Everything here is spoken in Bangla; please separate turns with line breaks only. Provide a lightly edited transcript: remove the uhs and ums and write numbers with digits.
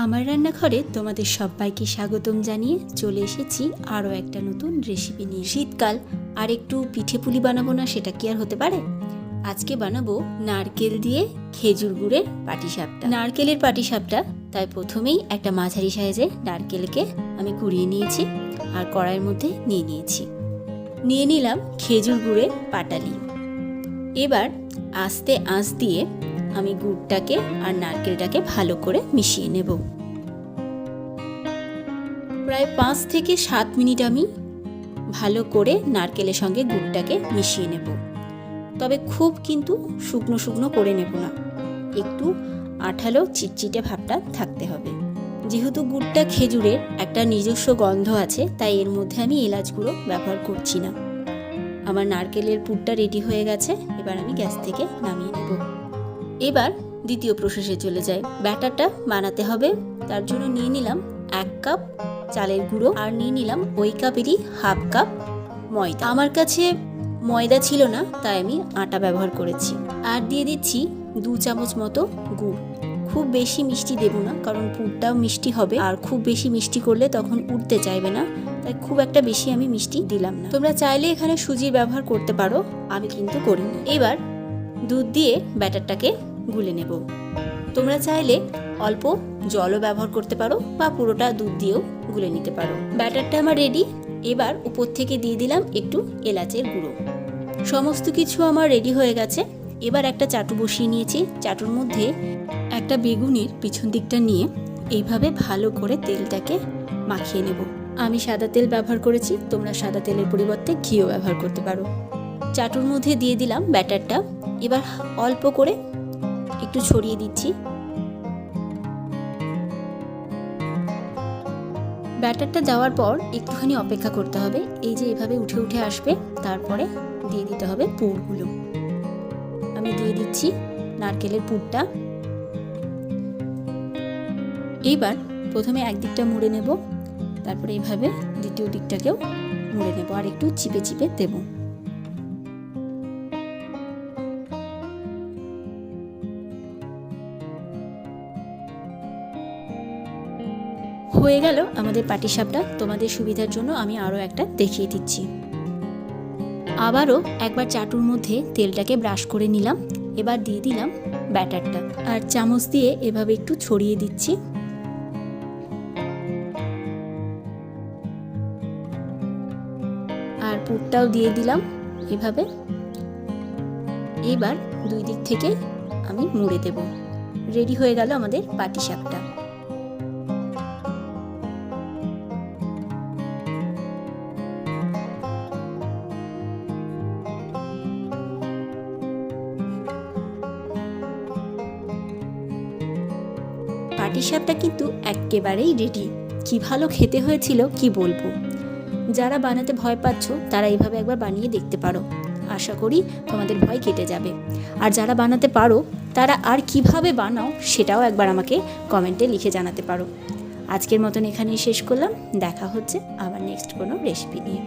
আমার রান্নাঘরে তোমাদের সবাইকে স্বাগতম জানিয়ে চলে এসেছি আরও একটা নতুন রেসিপি নিয়ে। শীতকাল আর একটু পিঠে পুলি বানাবো না, সেটা কি আর হতে পারে? আজকে বানাবো নারকেল দিয়ে খেজুর গুড়ের পাটিসাপটা। নারকেলের পাটিসাপটা, তাই প্রথমেই একটা মাঝারি সাইজের নারকেলকে আমি কুড়িয়ে নিয়েছি আর কড়াইয়ের মধ্যে নিয়ে নিলাম খেজুর গুড়ের পাটালি। এবার আস্তে আঁচ দিয়ে আমি গুড়টাকে আর নারকেলটাকে ভালো করে মিশিয়ে নেব। প্রায় 5 থেকে 7 মিনিট আমি ভালো করে নারকেলের সঙ্গে গুড়টাকে মিশিয়ে নেব। তবে খুব কিন্তু শুকনো শুকনো করে নেব না, একটু আঠালো চিটচিটে ভাবটা থাকতে হবে। যেহেতু গুড়টা খেজুরের একটা নিজস্ব গন্ধ আছে, তাই এর মধ্যে আমি এলাচ গুঁড়ো ব্যবহার করছি না। আমার নারকেলের পুরটা রেডি হয়ে গেছে, এবার আমি গ্যাস থেকে নামিয়ে নেব। এবার দ্বিতীয় প্রসেসে চলে যাই। ব্যাটারটা বানাতে হবে, তার জন্য নিয়ে নিলাম 1 কাপ চালের গুঁড়ো আর নিয়ে নিলাম ওই কাপেরই হাফ কাপ ময়দা। আমার কাছে ময়দা ছিল না, তাই আমি আটা ব্যবহার করেছি। আর দিয়ে দিচ্ছি 2 চামচ মতো গুড়। খুব বেশি মিষ্টি দেব না, কারণ পুরটাও মিষ্টি হবে, আর খুব বেশি মিষ্টি করলে তখন উঠতে চাইবে না, তাই খুব একটা বেশি আমি মিষ্টি দিলাম না। তোমরা চাইলে এখানে সুজির ব্যবহার করতে পারো, আমি কিন্তু করিনি। এবার দুধ দিয়ে ব্যাটারটাকে গুলে নেব। তোমরা চাইলে অল্প জলও ব্যবহার করতে পারো বা পুরোটা দুধ দিয়েও গুলে নিতে পারো। ব্যাটারটা আমার রেডি। এবার উপর থেকে দিয়ে দিলাম একটু এলাচের গুঁড়ো। সমস্ত কিছু আমার রেডি হয়ে গেছে। এবার একটা চাটু বসিয়ে নিয়েছি। চাটুর মধ্যে একটা বেগুনের পিছন দিকটা নিয়ে এইভাবে ভালো করে তেলটাকে মাখিয়ে নেব। আমি সাদা তেল ব্যবহার করেছি, তোমরা সাদা তেলের পরিবর্তে ঘিও ব্যবহার করতে পারো। চাটুর মধ্যে দিয়ে দিলাম ব্যাটারটা। এবার অল্প করে একটু ছড়িয়ে দিচ্ছি। ব্যাটারটা দেওয়ার পর একটুখানি অপেক্ষা করতে হবে। এই যে এভাবে উঠে উঠে আসবে, তারপরে দিয়ে দিতে হবে পুরগুলো। আমি দিয়ে দিচ্ছি নারকেলের পুরটা। এইবার প্রথমে একদিকটা মুড়ে নেব, তারপরে এইভাবে দ্বিতীয় দিকটাকেও মুড়ে নেব আর একটু চিপে চিপে দেব। হয়ে গেল আমাদের পাটিসাপটা। তোমাদের সুবিধার জন্য আমি আরও একটা দেখিয়ে দিচ্ছি। আবারও একবার চাটুর মধ্যে তেলটাকে ব্রাশ করে নিলাম। এবার দিয়ে দিলাম ব্যাটারটা আর চামচ দিয়ে এভাবে একটু ছড়িয়ে দিচ্ছি। আর পুরটাও দিয়ে দিলাম এভাবে। এবার 2 দিক থেকে আমি মুড়ে দেব। রেডি হয়ে গেল আমাদের পাটিসাপটা। পাটিসাপটা কিন্তু একেবারেই রেডি। কি ভালো খেতে হয়েছিল কি বলবো। যারা বানাতে ভয় পাচ্ছ তারা এইভাবে একবার বানিয়ে দেখতে পারো, আশা করি তোমাদের ভয় কেটে যাবে। আর যারা বানাতে পারো তারা আর কিভাবে বানাও সেটাও একবার আমাকে কমেন্টে লিখে জানাতে পারো। আজকের মতন এখানেই শেষ করলাম। দেখা হচ্ছে আবার নেক্সট কোনো রেসিপি নিয়ে।